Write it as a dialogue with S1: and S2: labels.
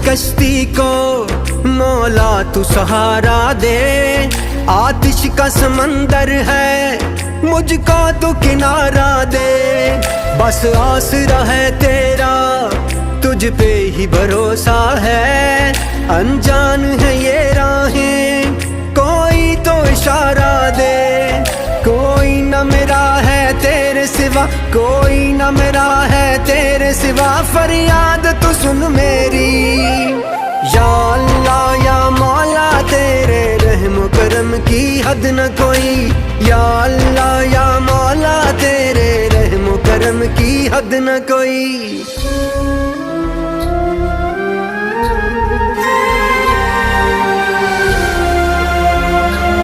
S1: कश्ती को मौला तू सहारा दे। आतिश का समंदर है, मुझको तू किनारा दे। बस आसरा है तेरा, तुझ पे ही भरोसा है। अनजान है ये राहें, कोई तो इशारा दे। कोई न मेरा है तेरे सिवा, कोई न मेरा है तेरे सिवा। फरियाद तू सुन मेरी, या अल्लाह या मौला तेरे रहम करम की हद न कोई। या अल्लाह या मौला तेरे रहम करम की हद न कोई।